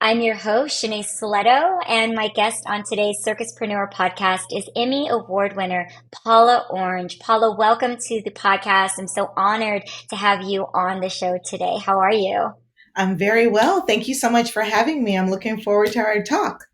I'm your host, Shenea Stiletto, and my guest on today's Circuspreneur Podcast is Emmy Award winner Paula Orange. Paula, welcome to the podcast. I'm so honored to have you on the show today. How are you? I'm very well. Thank you so much for having me. I'm looking forward to our talk.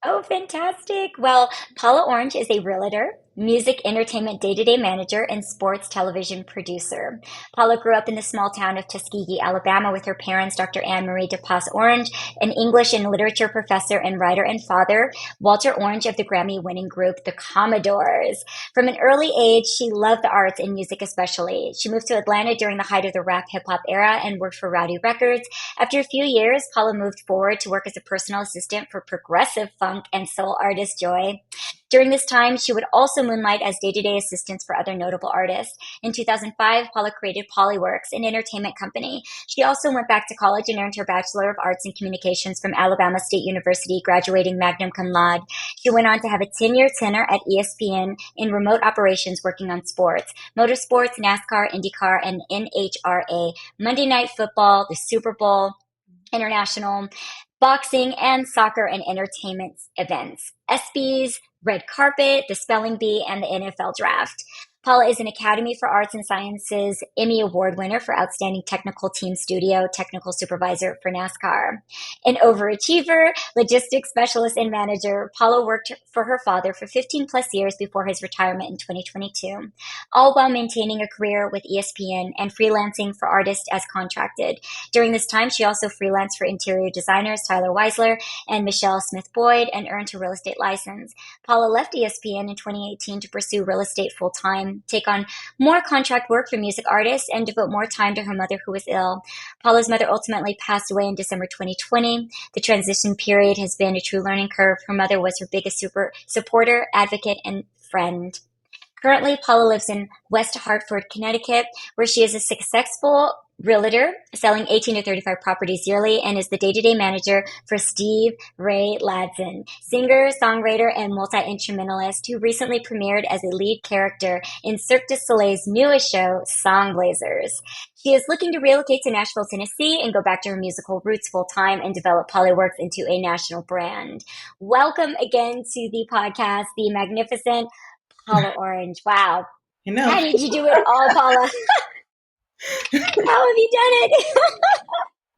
Oh, fantastic. Well, Paula Orange is a realtor, music entertainment day-to-day manager, and sports television producer. Paula grew up in the small town of Tuskegee, Alabama, with her parents, Dr. Anne Marie DePass Orange, an English and literature professor and writer, and father, Walter Orange of the Grammy-winning group, the Commodores. From an early age, she loved the arts and music especially. She moved to Atlanta during the height of the rap hip-hop era and worked for Rowdy Records. After a few years, Paula moved forward to work as a personal assistant for progressive funk and soul artist Joy. During this time, she would also moonlight as day-to-day assistants for other notable artists. In 2005, Paula created PollyWorks, an entertainment company. She also went back to college and earned her Bachelor of Arts in Communications from Alabama State University, graduating magna cum laude. She went on to have a 10-year tenure at ESPN in remote operations working on sports, motorsports, NASCAR, IndyCar, and NHRA, Monday Night Football, the Super Bowl, international, boxing, and soccer and entertainment events, ESPYs, Red Carpet, the Spelling Bee, and the NFL Draft. Paula is an Academy for Arts and Sciences Emmy Award winner for Outstanding Technical Team Studio, Technical Supervisor for NASCAR. An overachiever, logistics specialist, and manager, Paula worked for her father for 15 plus years before his retirement in 2022, all while maintaining a career with ESPN and freelancing for artists as contracted. During this time, she also freelanced for interior designers Tyler Weisler and Michelle Smith-Boyd and earned her real estate license. Paula left ESPN in 2018 to pursue real estate full-time, take on more contract work for music artists, and devote more time to her mother who was ill. Paula's mother ultimately passed away in December 2020. The transition period has been a true learning curve. Her mother was her biggest supporter, advocate, and friend. Currently, Paula lives in West Hartford, Connecticut, where she is a successful realtor selling 18 to 35 properties yearly and is the day-to-day manager for Steve Ray Ladson, singer, songwriter, and multi-instrumentalist who recently premiered as a lead character in Cirque Du Soleil's newest show, Songblazers. She is looking to relocate to Nashville, Tennessee and go back to her musical roots full-time and develop PollyWorks into a national brand. Welcome again to the podcast, the magnificent Paula Orange. Wow. How did you do it all, Paula? How have you done it?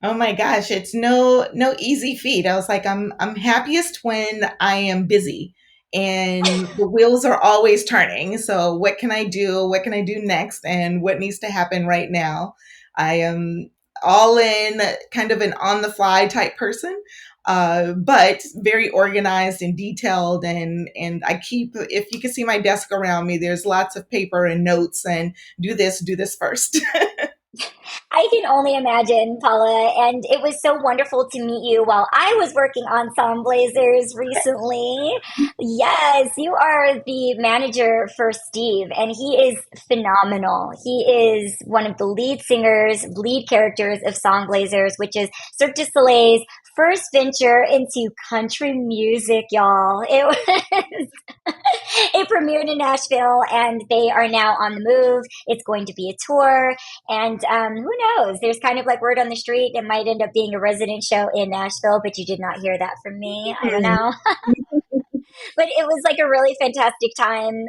Oh my gosh, it's no easy feat. I was like, I'm happiest when I am busy and the wheels are always turning. So what can I do? What can I do next? And what needs to happen right now? I am all in, kind of an on the fly type person. But very organized and detailed, and I keep, if you can see my desk around me, there's lots of paper and notes and do this first. I can only imagine, Paula, and it was so wonderful to meet you while I was working on Songblazers recently. Yes, you are the manager for Steve, and he is phenomenal. He is one of the lead singers, lead characters of Songblazers, which is Cirque Du Soleil's first venture into country music, y'all. It premiered in Nashville, and they are now on the move. It's going to be a tour. And who knows? There's kind of like word on the street. It might end up being a resident show in Nashville, but you did not hear that from me. I don't know. But it was like a really fantastic time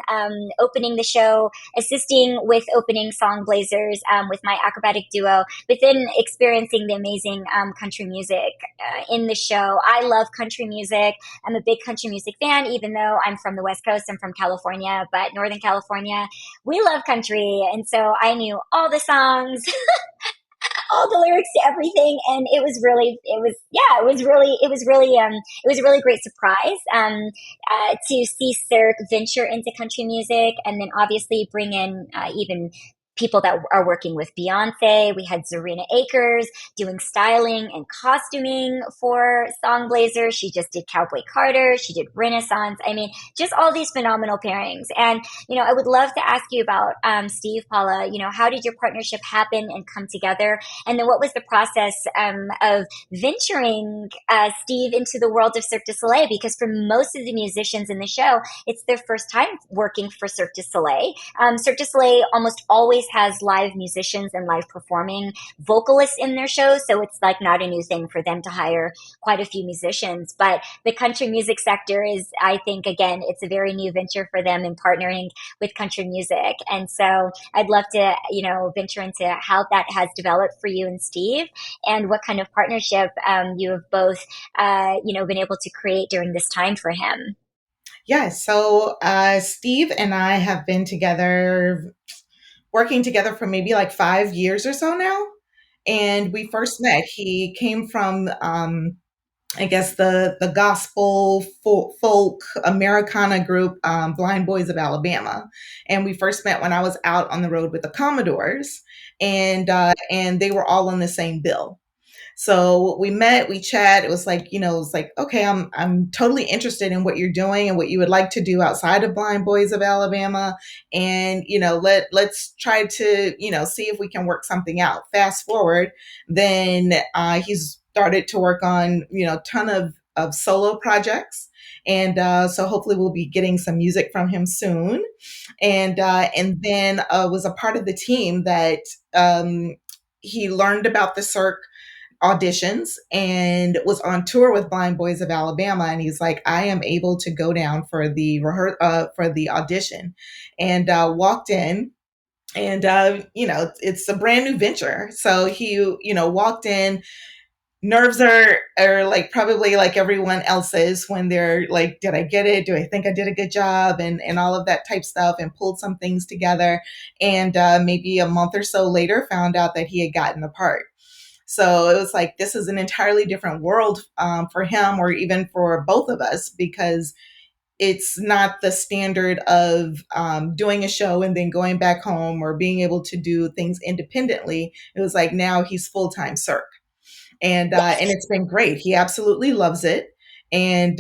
opening the show, assisting with opening Songblazers with my acrobatic duo, but then experiencing the amazing country music in the show. I love country music. I'm a big country music fan, even though I'm from the West Coast. I'm from California, but Northern California, we love country. And so I knew all the songs. All the lyrics to everything, and it was a really great surprise to see Cirque venture into country music, and then obviously bring in even people that are working with Beyonce. We had Zarina Akers doing styling and costuming for Songblazers. She just did Cowboy Carter. She did Renaissance. I mean, just all these phenomenal pairings. And, I would love to ask you about Steve, Paula. How did your partnership happen and come together? And then what was the process of venturing Steve into the world of Cirque du Soleil? Because for most of the musicians in the show, it's their first time working for Cirque du Soleil. Cirque du Soleil almost always has live musicians and live performing vocalists in their shows. So it's like not a new thing for them to hire quite a few musicians. But the country music sector is, I think, again, it's a very new venture for them in partnering with country music. And so I'd love to, venture into how that has developed for you and Steve, and what kind of partnership you have both, been able to create during this time for him. Yeah, so Steve and I have been together, working together for maybe like 5 years or so now. And we first met. He came from, I guess, the gospel folk Americana group, Blind Boys of Alabama. And we first met when I was out on the road with the Commodores, and they were all on the same bill. So we met, we chat. It was like, it was like, okay, I'm totally interested in what you're doing and what you would like to do outside of Blind Boys of Alabama. And, let's try to, see if we can work something out. Fast forward, then he's started to work on, ton of solo projects. And so hopefully we'll be getting some music from him soon. And then was a part of the team that he learned about the Cirque auditions and was on tour with Blind Boys of Alabama. And he's like, I am able to go down for the for the audition, and walked in. And it's a brand new venture. So he walked in. Nerves are like probably like everyone else's when they're like, did I get it? Do I think I did a good job? And all of that type stuff, and pulled some things together. And maybe a month or so later found out that he had gotten the part. So it was like, this is an entirely different world for him, or even for both of us, because it's not the standard of doing a show and then going back home, or being able to do things independently. It was like, now he's full-time Cirque. And it's been great. He absolutely loves it. And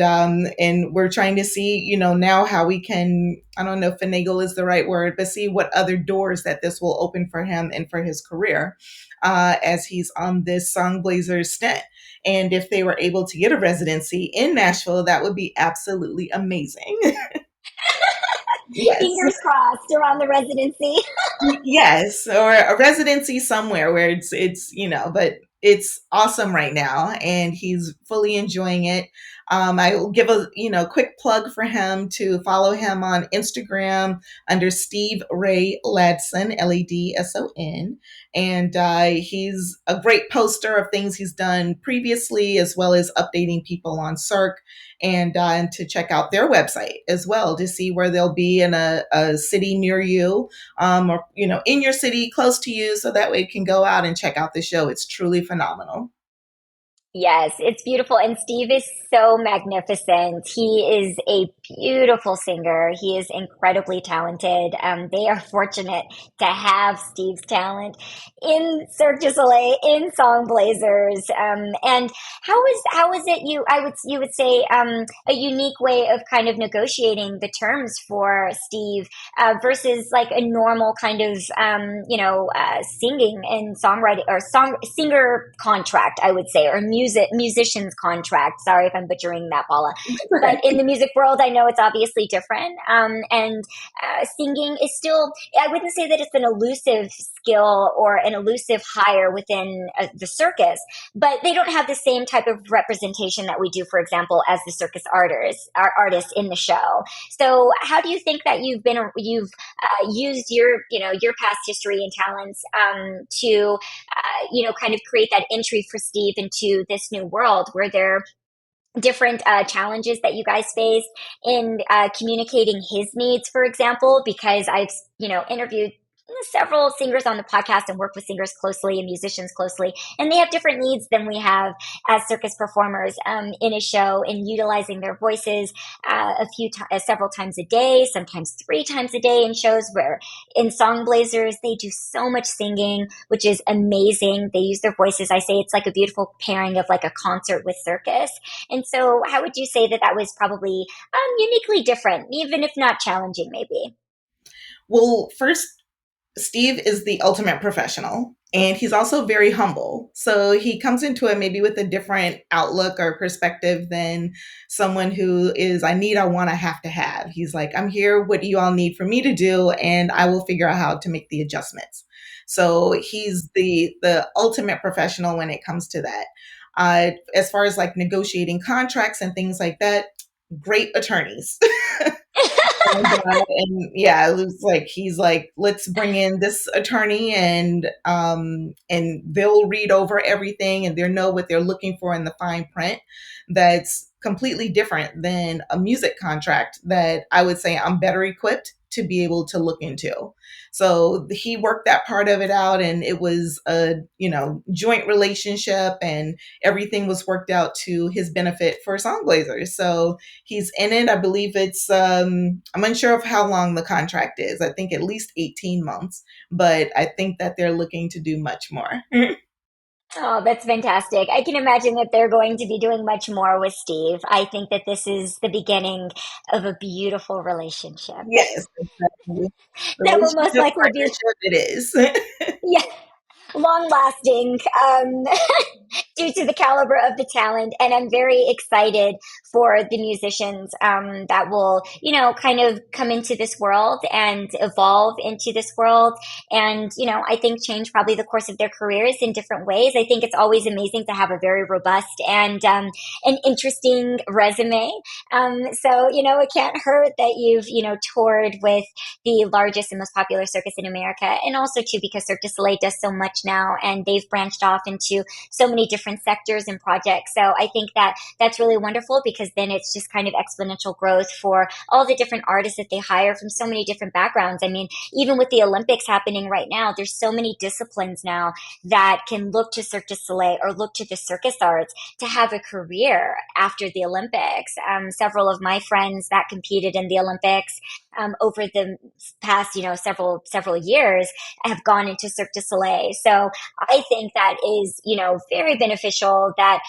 we're trying to see, now how we can, I don't know if finagle is the right word, but see what other doors that this will open for him and for his career as he's on this Songblazers stint. And if they were able to get a residency in Nashville, that would be absolutely amazing. Yes. Fingers crossed around the residency. Yes, or a residency somewhere where it's but it's awesome right now, and he's fully enjoying it. I will give a quick plug for him to follow him on Instagram under Steve Ray Ladson, Ladson, and he's a great poster of things he's done previously, as well as updating people on Cirque, and to check out their website as well to see where they'll be in a city near you, or in your city close to you, so that way you can go out and check out the show. It's truly phenomenal. Yes, it's beautiful. And Steve is so magnificent. He is a beautiful singer. He is incredibly talented. They are fortunate to have Steve's talent in Cirque du Soleil, in Songblazers. And how is it you would say a unique way of kind of negotiating the terms for Steve versus like a normal kind of singing and songwriting or singer contract, I would say, or musician's contract. Sorry if I'm butchering that, Paula. But in the music world, I know it's obviously different. And singing is still, I wouldn't say that it's an elusive skill or an elusive hire within the circus, but they don't have the same type of representation that we do, for example, as the circus artists in the show. So how do you think that you've used your past history and talents to kind of create that entry for Steve into this new world where there are different challenges that you guys face in communicating his needs, for example, because I've, interviewed several singers on the podcast and work with singers closely and musicians closely, and they have different needs than we have as circus performers in a show, and utilizing their voices several times a day, sometimes 3 times a day in shows, where in Songblazers they do so much singing, which is amazing. They use their voices. I say it's like a beautiful pairing of like a concert with circus. And so how would you say that was probably uniquely different, even if not challenging, maybe? Well, first, Steve is the ultimate professional. And he's also very humble. So he comes into it maybe with a different outlook or perspective than someone who is, I need, I want, I have to have. He's like, I'm here. What do you all need for me to do? And I will figure out how to make the adjustments. So he's the ultimate professional when it comes to that. As far as like negotiating contracts and things like that, great attorneys. And yeah, it was like he's like, let's bring in this attorney and they'll read over everything and they'll know what they're looking for in the fine print. That's completely different than a music contract that I would say I'm better equipped to be able to look into. So he worked that part of it out, and it was a joint relationship, and everything was worked out to his benefit for Songblazers. So he's in it. I believe it's I'm unsure of how long the contract is. I think at least 18 months, but I think that they're looking to do much more. Oh, that's fantastic. I can imagine that they're going to be doing much more with Steve. I think that this is the beginning of a beautiful relationship Yes, exactly. that will most Relationship likely be, partnership it is. yeah, long lasting. Due to the caliber of the talent. And I'm very excited for the musicians that will, kind of come into this world and evolve into this world. And, I think change probably the course of their careers in different ways. I think it's always amazing to have a very robust and an interesting resume. So, it can't hurt that you've, toured with the largest and most popular circus in America. And also, too, because Cirque du Soleil does so much now and they've branched off into so many different sectors and projects. So I think that that's really wonderful because then it's just kind of exponential growth for all the different artists that they hire from so many different backgrounds. I mean, even with the Olympics happening right now, there's so many disciplines now that can look to Cirque du Soleil or look to the circus arts to have a career after the Olympics. Several of my friends that competed in the Olympics over the past, several years have gone into Cirque du Soleil. So I think that is, very beneficial that,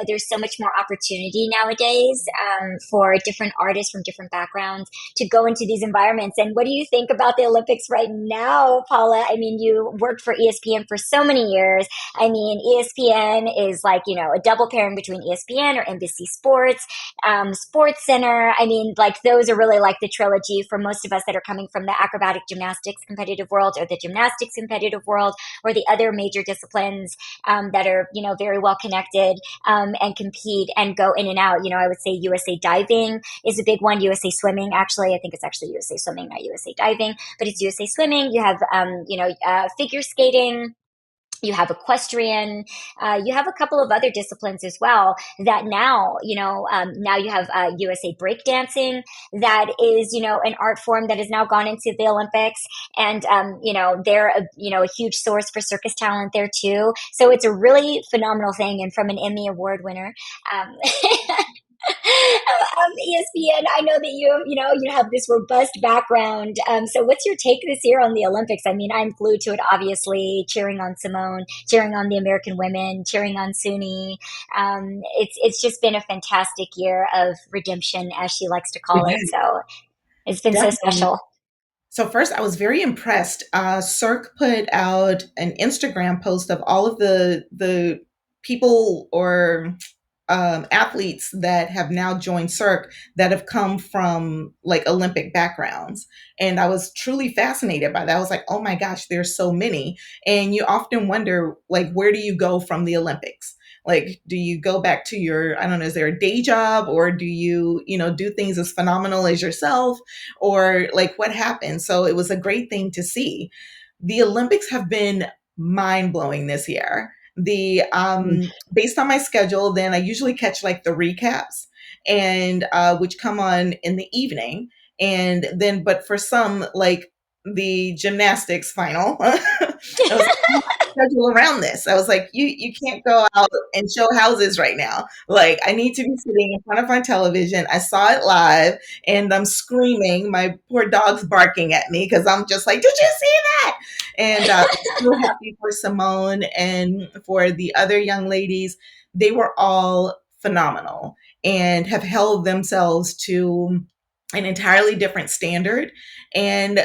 there's so much more opportunity nowadays for different artists from different backgrounds to go into these environments. And what do you think about the Olympics right now, Paula? I mean, you worked for ESPN for so many years. I mean, ESPN is like, a double pairing between ESPN or NBC Sports, Sports Center. I mean, like those are really like the trilogy for most of us that are coming from the acrobatic gymnastics competitive world or the gymnastics competitive world or the other major disciplines that are, very well connected and compete and go in and out. I would say USA Diving is a big one. USA Swimming, actually, I think it's actually USA Swimming, not USA Diving, but it's USA Swimming. You have, figure skating. You have equestrian. You have a couple of other disciplines as well that now, now you have USA breakdancing that is, an art form that has now gone into the Olympics. And, they're, a huge source for circus talent there too. So it's a really phenomenal thing. And from an Emmy Award winner, ESPN. I know that you have this robust background. So what's your take this year on the Olympics? I mean, I'm glued to it, obviously, cheering on Simone, cheering on the American women, cheering on Suni. It's just been a fantastic year of redemption, as she likes to call it. So it's been so Definitely. special. So first, I was very impressed. Cirque put out an Instagram post of all of the people or athletes that have now joined Cirque that have come from like Olympic backgrounds. And I was truly fascinated by that. I was like, oh my gosh, there's so many. And you often wonder, like, where do you go from the Olympics? Like, do you go back to your, I don't know, is there a day job or do you, do things as phenomenal as yourself or like what happened? So it was a great thing to see. The Olympics have been mind blowing this year. The Based on my schedule, then I usually catch like the recaps and which come on in the evening, and then but for some like the gymnastics final, I was like, "Oh, schedule around this." I was like, you can't go out and show houses right now. Like I need to be sitting in front of my television. I saw it live and I'm screaming. My poor dog's barking at me because I'm just like, did you see that? And I'm so happy for Simone and for the other young ladies. They were all phenomenal and have held themselves to an entirely different standard. And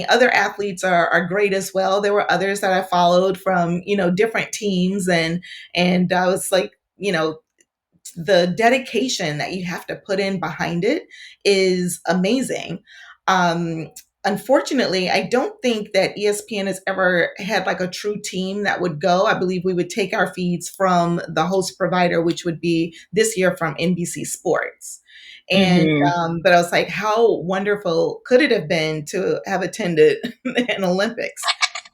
other athletes are great as well. There were others that I followed from, different teams, and I was like, the dedication that you have to put in behind it is amazing. Um, Unfortunately, I don't think that ESPN has ever had like a true team that would go. I believe we would take our feeds from the host provider, which would be this year from NBC Sports. And Hmm. but I was like, how wonderful could it have been to have attended an Olympics?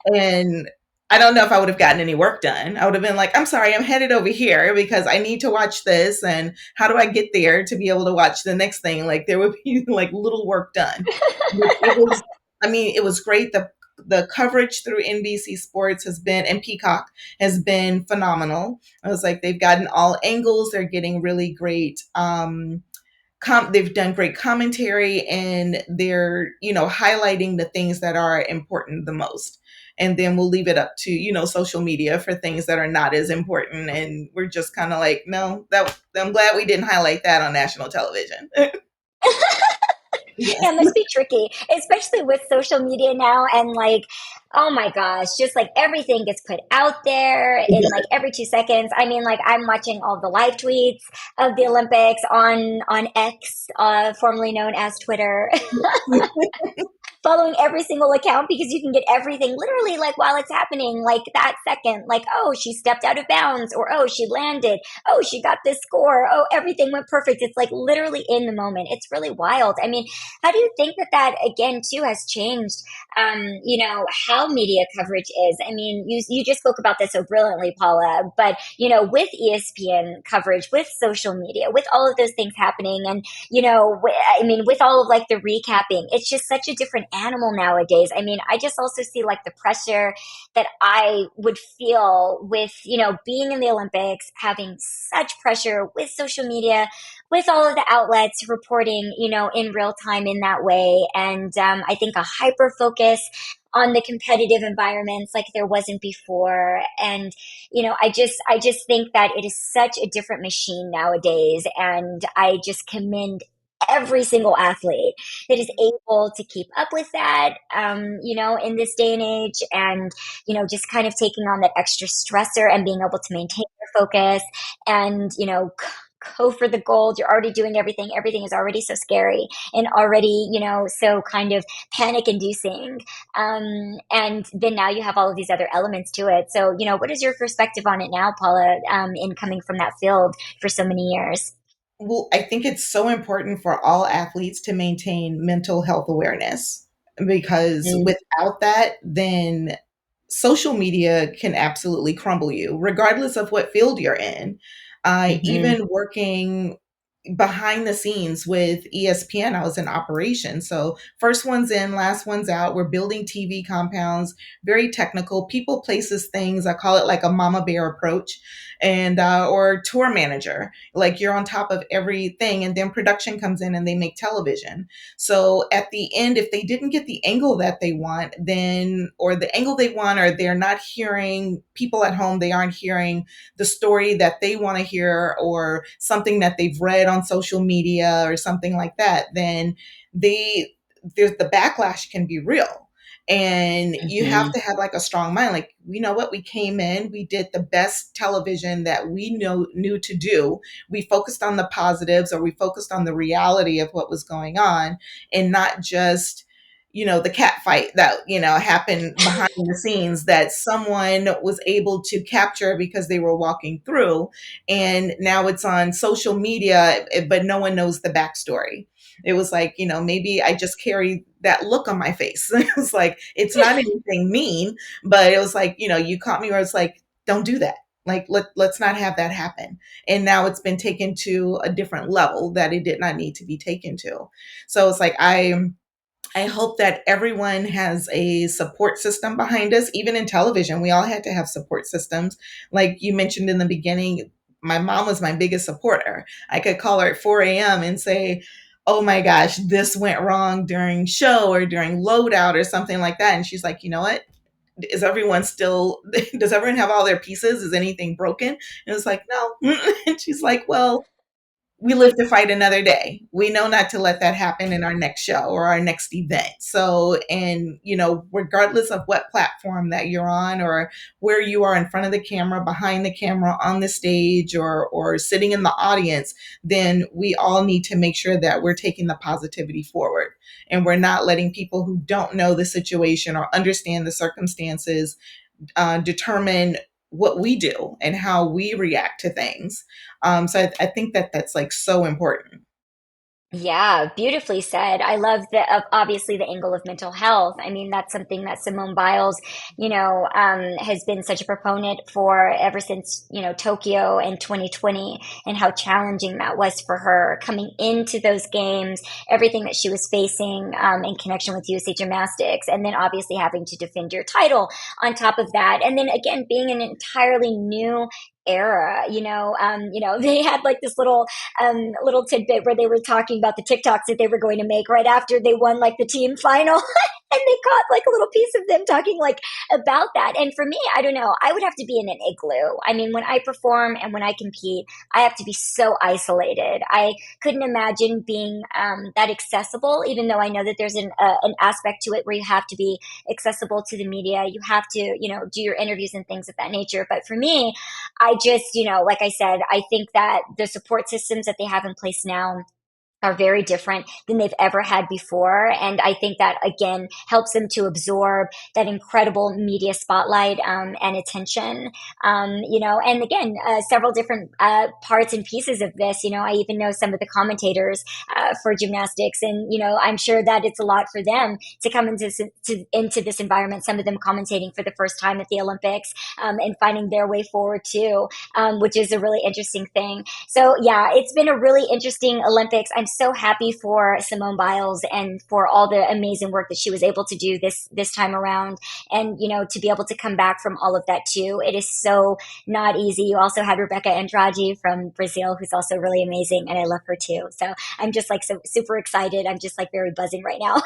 And I don't know if I would have gotten any work done. I would have been like, I'm sorry, I'm headed over here because I need to watch this. And how do I get there to be able to watch the next thing? Like there would be like little work done. It was, it was great. The coverage through NBC Sports has been, and Peacock has been phenomenal. I was like, they've gotten all angles. They're getting really great they've done great commentary, and they're highlighting the things that are important the most, and then we'll leave it up to social media for things that are not as important, and we're just kind of like, no, that I'm glad we didn't highlight that on national television. Yeah, Yes. it must be tricky, especially with social media now. And like, oh my gosh, just like everything gets put out there in like every 2 seconds. I mean, like I'm watching all the live tweets of the Olympics on X, formerly known as Twitter, following every single account because you can get everything literally like while it's happening, like that second, like, oh, she stepped out of bounds, or oh, she landed, oh, she got this score, oh, everything went perfect. It's like literally in the moment. It's really wild. I mean, how do you think that that again too has changed, how media coverage is? I mean, you just spoke about this so brilliantly, Paula, but with ESPN coverage, with social media, with all of those things happening, and I mean, with all of like the recapping, it's just such a different animal nowadays. I mean, I just also see like the pressure that I would feel with, being in the Olympics, having such pressure with social media, with all of the outlets reporting, in real time in that way. And I think a hyper focus on the competitive environments like there wasn't before. And I just think that it is such a different machine nowadays, and I just commend every single athlete that is able to keep up with that, in this day and age, and just kind of taking on that extra stressor and being able to maintain their focus, and go for the gold. You're already doing everything. Everything is already so scary and already, so kind of panic inducing. And then now you have all of these other elements to it. So, what is your perspective on it now, Paula, in coming from that field for so many years? Well, I think it's so important for all athletes to maintain mental health awareness, because Mm. without that, then social media can absolutely crumble you, regardless of what field you're in. Hmm. Even working behind the scenes with ESPN, I was in operations. So first one's in, last one's out. We're building TV compounds, very technical, people, places, things. I call it like a mama bear approach, and or tour manager. Like you're on top of everything, and then production comes in and they make television. So at the end, if they didn't get the angle that they want, then, or the angle they want, or they're not hearing people at home, they aren't hearing the story that they want to hear, or something that they've read on social media or something like that, then they there's the backlash can be real. And you have Hmm. to have like a strong mind. Like, we know what, we came in, we did the best television that we knew to do. We focused on the positives, or we focused on the reality of what was going on, and not just the cat fight that happened behind the scenes that someone was able to capture because they were walking through, and now it's on social media, but no one knows the backstory. It was like, maybe I just carry that look on my face. It was like, it's not anything mean, but it was like, you caught me where it's like, don't do that. Like, let's not have that happen. And now it's been taken to a different level that it did not need to be taken to. So it's like, I hope that everyone has a support system behind us. Even in television, we all had to have support systems. Like you mentioned in the beginning, my mom was my biggest supporter. I could call her at 4 a.m. and say, oh my gosh, this went wrong during show or during loadout or something like that. And she's like, you know what? Is everyone still, does everyone have all their pieces? Is anything broken? And it's like, no. And she's like, well, we live to fight another day. We know not to let that happen in our next show or our next event. So, and, regardless of what platform that you're on or where you are in front of the camera, behind the camera, on the stage, or sitting in the audience, then we all need to make sure that we're taking the positivity forward and we're not letting people who don't know the situation or understand the circumstances determine what we do and how we react to things. So I think that that's like so important. Yeah, beautifully said. I love obviously the angle of mental health. I mean, that's something that Simone Biles, has been such a proponent for ever since, Tokyo in 2020 and how challenging that was for her coming into those games, everything that she was facing, in connection with USA Gymnastics, and then obviously having to defend your title on top of that. And then again, being an entirely new era, they had like this little tidbit where they were talking about the TikToks that they were going to make right after they won like the team final. And they caught like a little piece of them talking like about that. And for me, I don't know, I would have to be in an igloo. I mean, when I perform and when I compete, I have to be so isolated. I couldn't imagine being that accessible, even though I know that there's an aspect to it where you have to be accessible to the media. You have to, do your interviews and things of that nature. But for me, I just, like I said, I think that the support systems that they have in place now are very different than they've ever had before. And I think that, again, helps them to absorb that incredible media spotlight, and attention. And again, several different parts and pieces of this. I even know some of the commentators for gymnastics, and, I'm sure that it's a lot for them to come into this environment, some of them commentating for the first time at the Olympics, and finding their way forward too, which is a really interesting thing. So yeah, it's been a really interesting Olympics. I'm so happy for Simone Biles and for all the amazing work that she was able to do this time around, and to be able to come back from all of that too. It is so not easy. You also had Rebecca Andrade from Brazil, who's also really amazing, and I love her too. So I'm just like so super excited. I'm just like very buzzing right now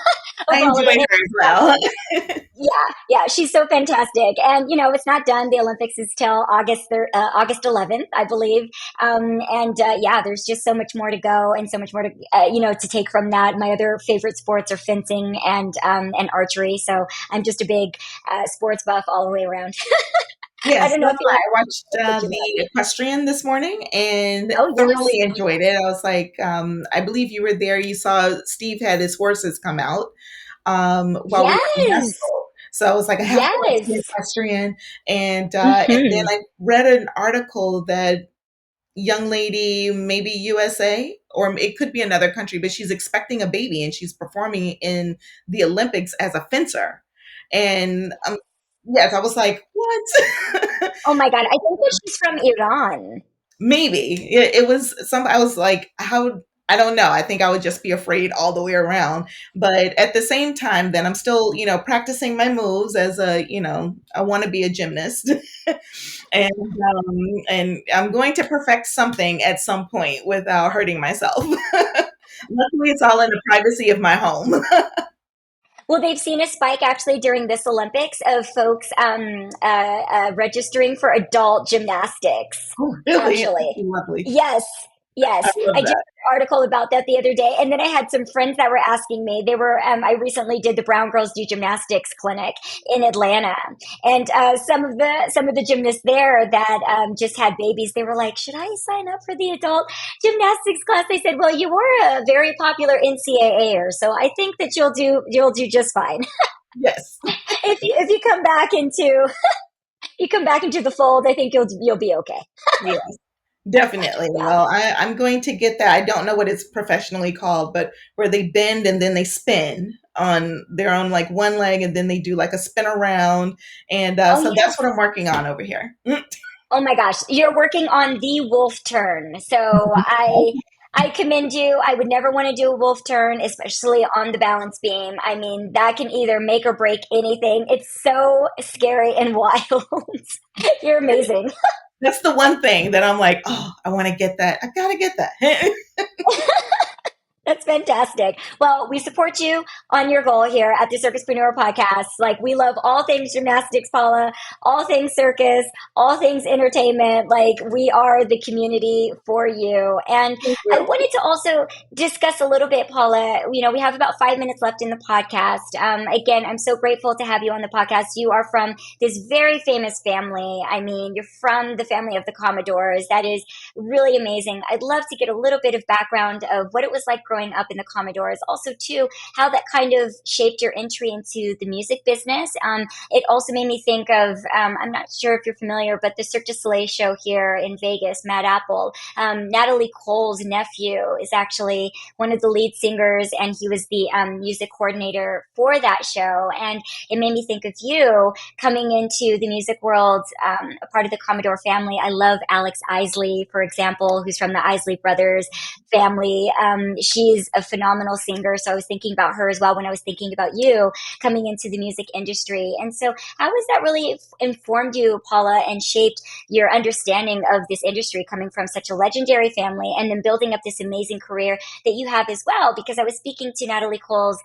I over all of enjoy it. her as well. Yeah, she's so fantastic. And it's not done. The Olympics is till August 11th, I believe. Yeah, there's just so much more to go and so much more to take from that. My other favorite sports are fencing and archery. So I'm just a big sports buff all the way around. I Yes, don't no, know if you're I watched into the gymnastics. equestrian this morning and Oh, yes. thoroughly enjoyed it. I was like, I believe you were there. You saw Steve had his horses come out while we were in Yes. Nashville. So I was like, I have to watch the Yes. equestrian. And then Hmm. I read an article that young lady, maybe USA, or it could be another country, but she's expecting a baby and she's performing in the Olympics as a fencer. And yes, I was like, what? Oh my God. I think that she's from Iran. Maybe it was some. I was like, how? I don't know. I think I would just be afraid all the way around. But at the same time, then I'm still, practicing my moves as I want to be a gymnast, and I'm going to perfect something at some point without hurting myself. Luckily, it's all in the privacy of my home. Well, they've seen a spike actually during this Olympics of folks registering for adult gymnastics, Oh, really? That's actually. lovely. Yes, I yes. love I just that. read an article about that the other day. And then I had some friends that were asking me. I recently did the Brown Girls Do Gymnastics clinic in Atlanta. And some of the gymnasts there that just had babies, they were like, should I sign up for the adult gymnastics class? They said, well, you were a very popular NCAAer, so I think that you'll do just fine. Yes. If you come back into the fold, I think you'll be okay. Yes. Definitely. Yeah. Well, I'm going to get that. I don't know what it's professionally called, but where they bend and then they spin on their own like one leg and then they do like a spin around. And Oh so that's what yes. I'm working on over here. Oh my gosh, you're working on the wolf turn. So I commend you. I would never want to do a wolf turn, especially on the balance beam. I mean, that can either make or break anything. It's so scary and wild. You're amazing. That's the one thing that I'm like, oh, I want to get that. I got to get that. That's fantastic. Well, we support you on your goal here at the Circuspreneur Podcast. Like, we love all things gymnastics, Paula, all things circus, all things entertainment. Like, we are the community for you. And Thank I you. wanted to also discuss a little bit, Paula. We have about 5 minutes left in the podcast. Again, I'm so grateful to have you on the podcast. You are from this very famous family. I mean, you're from the family of the Commodores. That is really amazing. I'd love to get a little bit of background of what it was like growing up in the Commodores. Also, too, how that kind of shaped your entry into the music business. It also made me think of, I'm not sure if you're familiar, but the Cirque du Soleil show here in Vegas, Mad Apple. Natalie Cole's nephew is actually one of the lead singers, and he was the music coordinator for that show. And it made me think of you coming into the music world, a part of the Commodore family. I love Alex Isley, for example, who's from the Isley Brothers family. She's a phenomenal singer, so I was thinking about her as well when I was thinking about you coming into the music industry. And so, how has that really informed you, Paula, and shaped your understanding of this industry, coming from such a legendary family and then building up this amazing career that you have as well? Because I was speaking to Natalie Cole's,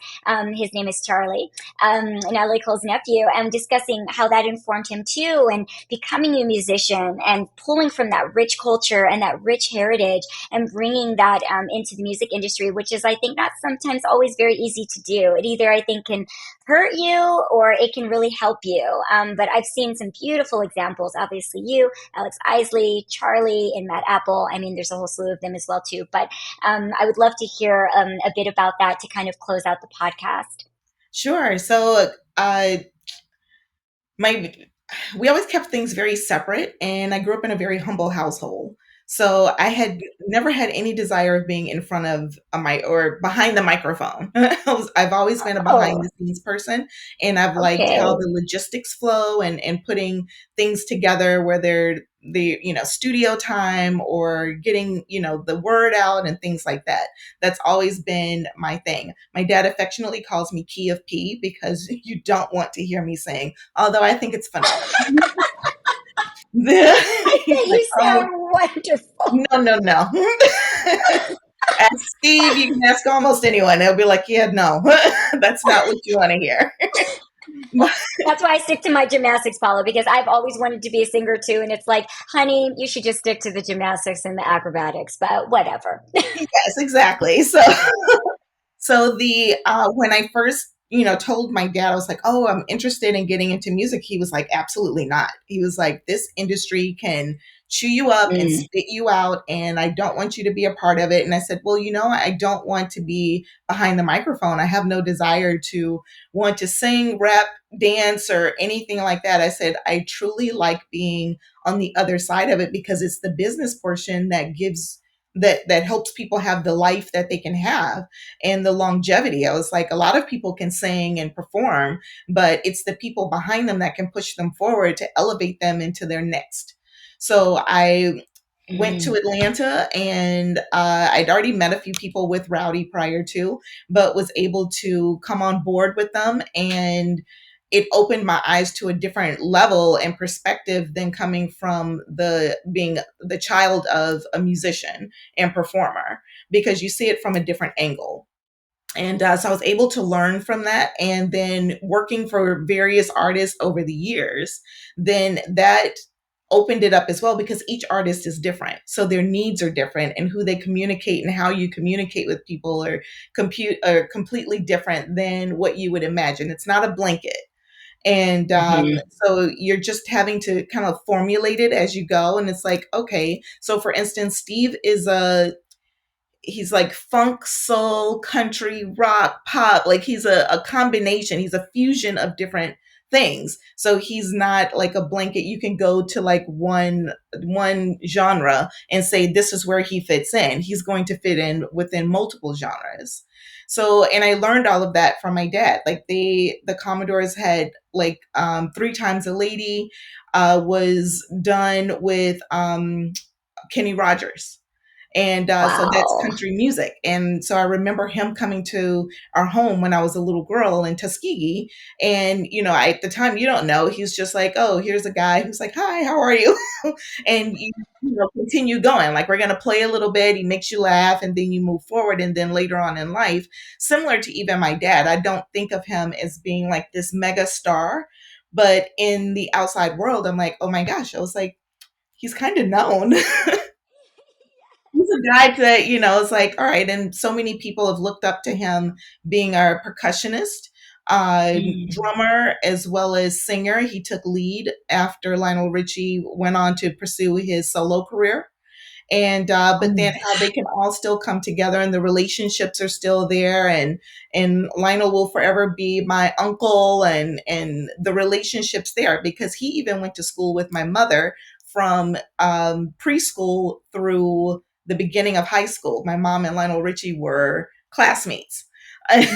his name is Charlie, Natalie Cole's nephew, and discussing how that informed him too, and becoming a musician and pulling from that rich culture and that rich heritage and bringing that into the music industry, which is, I think, not sometimes always very easy to do. It either, I think, can hurt you or it can really help you. But I've seen some beautiful examples. Obviously, you, Alex Isley, Charlie, and Matt Apple. I mean, there's a whole slew of them as well too. But I would love to hear a bit about that to kind of close out the podcast. Sure. So, my we always kept things very separate, and I grew up in a very humble household. So I had never had any desire of being in front of a mic or behind the microphone. I've always been a behind Oh, the scenes person, and I've liked how okay. the logistics flow and putting things together, whether studio time or getting the word out and things like that. That's always been my thing. My dad affectionately calls me Key of P because you don't want to hear me sing, although I think it's phenomenal. I He's bet like, you oh, sound wonderful. no, no, no. Ask Steve, you can ask almost anyone. They'll be like, yeah, no, that's not what you want to hear. That's why I stick to my gymnastics, Paula, because I've always wanted to be a singer too. And it's like, honey, you should just stick to the gymnastics and the acrobatics, but whatever. Yes, exactly. So the when I first, told my dad, I was like, "Oh, I'm interested in getting into music." He was like, "Absolutely not." He was like, "This industry can chew you up and Mm, spit you out, and I don't want you to be a part of it." And I said, "Well, I don't want to be behind the microphone. I have no desire to want to sing, rap, dance, or anything like that." I said, "I truly like being on the other side of it because it's the business portion that gives that helps people have the life that they can have and the longevity." I was like, a lot of people can sing and perform, but it's the people behind them that can push them forward to elevate them into their next. So I went to mm, Atlanta, and I'd already met a few people with Rowdy prior to, but was able to come on board with them. And it opened my eyes to a different level and perspective than coming from the being the child of a musician and performer, because you see it from a different angle. And so I was able to learn from that. And then working for various artists over the years, then that opened it up as well, because each artist is different. So their needs are different, and who they communicate and how you communicate with people are completely different than what you would imagine. It's not a blanket. And mhm. so you're just having to kind of formulate it as you go. And it's like, okay, so for instance, Steve is he's like funk, soul, country, rock, pop. Like he's a combination. He's a fusion of different things. So he's not like a blanket. You can go to like one genre and say this is where he fits in. He's going to fit in within multiple genres. So, and I learned all of that from my dad. Like the Commodores had like Three Times a Lady was done with Kenny Rogers, And so that's Wow. country music. And so I remember him coming to our home when I was a little girl in Tuskegee. And, at the time, you don't know. He's just like, oh, here's a guy who's like, hi, how are you? And continue going. Like, we're going to play a little bit. He makes you laugh, and then you move forward. And then later on in life, similar to even my dad, I don't think of him as being like this mega star. But in the outside world, I'm like, oh my gosh, I was like, he's kind of known. He's a guy that, it's like, all right. And so many people have looked up to him being a percussionist, Mm. drummer, as well as singer. He took lead after Lionel Richie went on to pursue his solo career. And but then Oh, how they can all still come together and the relationships are still there, and Lionel will forever be my uncle, and the relationships there, because he even went to school with my mother from preschool through the beginning of high school. My mom and Lionel Richie were classmates.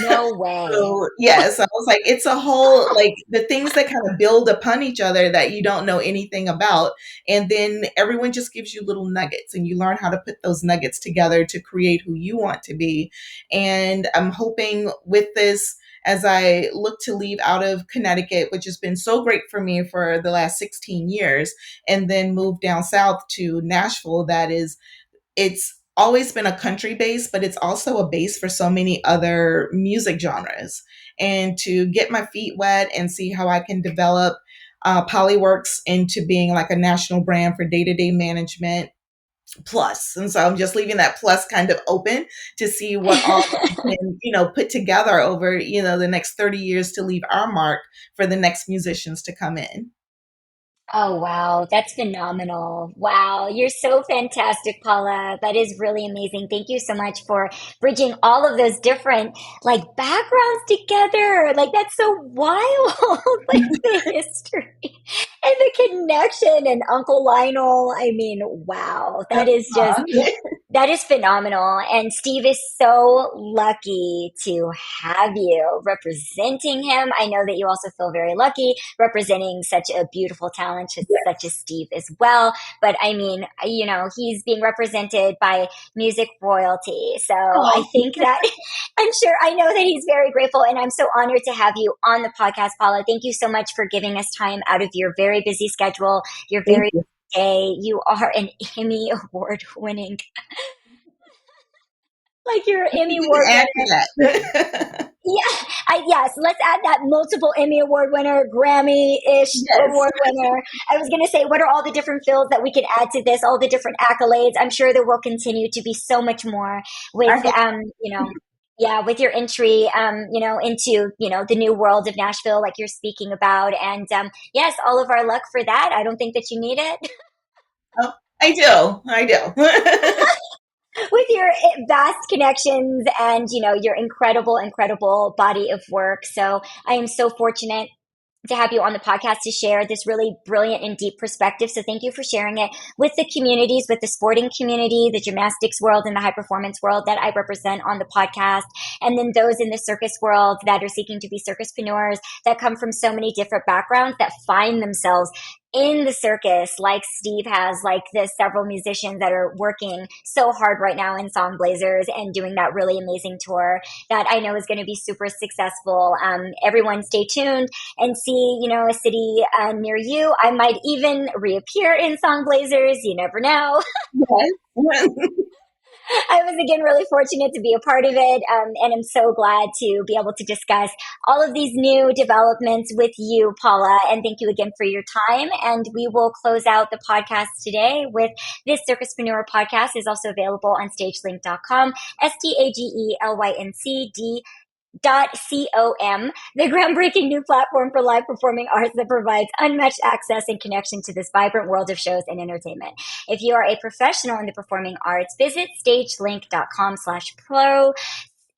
no way. So yes, I was like, it's a whole, like, the things that kind of build upon each other that you don't know anything about, and then everyone just gives you little nuggets, and you learn how to put those nuggets together to create who you want to be. And I'm hoping with this, as I look to leave out of Connecticut, which has been so great for me for the last 16 years, and then move down south to Nashville, it's always been a country base, but it's also a base for so many other music genres. And to get my feet wet and see how I can develop PollyWorks into being like a national brand for day-to-day management plus. And so I'm just leaving that plus kind of open to see what all we can, put together over, the next 30 years to leave our mark for the next musicians to come in. Oh, wow. That's phenomenal. Wow. You're so fantastic, Paula. That is really amazing. Thank you so much for bridging all of those different like backgrounds together. Like that's so wild. Like the history and the connection and Uncle Lionel. I mean, wow. That is phenomenal. And Steve is so lucky to have you representing him. I know that you also feel very lucky representing such a beautiful talent such as Steve as well. But I mean, he's being represented by music royalty. So I Oh, think that I know that he's very grateful. And I'm so honored to have you on the podcast, Paula. Thank you so much for giving us time out of your very busy schedule, your thank very you. day. You are an Emmy Award winning, like you're an Emmy You Award can add winner. to that. Yeah, yes, let's add that multiple Emmy Award winner, Grammy-ish Yes. award winner. I was going to say, what are all the different fields that we could add to this, all the different accolades? I'm sure there will continue to be so much more with, I hope. yeah, with your entry, into, the new world of Nashville, like you're speaking about. And yes, all of our luck for that. I don't think that you need it. Oh, I do. I do. With your vast connections and your incredible body of work. So I am so fortunate to have you on the podcast to share this really brilliant and deep perspective. So thank you for sharing it with the communities, with the sporting community, the gymnastics world, and the high performance world that I represent on the podcast. And then those in the circus world that are seeking to be circuspreneurs that come from so many different backgrounds that find themselves in the circus, like Steve has, like the several musicians that are working so hard right now in Songblazers and doing that really amazing tour that I know is going to be super successful. Everyone stay tuned and see, a city near you. I might even reappear in Songblazers. You never know. Yes. I was again really fortunate to be a part of it, and I'm so glad to be able to discuss all of these new developments with you, Paula. And thank you again for your time. And we will close out the podcast today with this Circuspreneur podcast is also available on stagelink.com, STAGELYNC .com, the groundbreaking new platform for live performing arts that provides unmatched access and connection to this vibrant world of shows and entertainment. If you are a professional in the performing arts, visit stagelink.com/pro,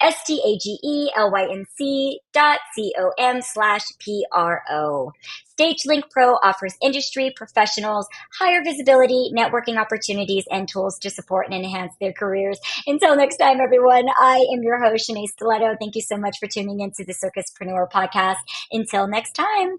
STAGELYNC.com/PRO. StageLink Pro offers industry professionals higher visibility, networking opportunities, and tools to support and enhance their careers. Until next time, everyone, I am your host, Shenea Stiletto. Thank you so much for tuning into the Circuspreneur Podcast. Until next time.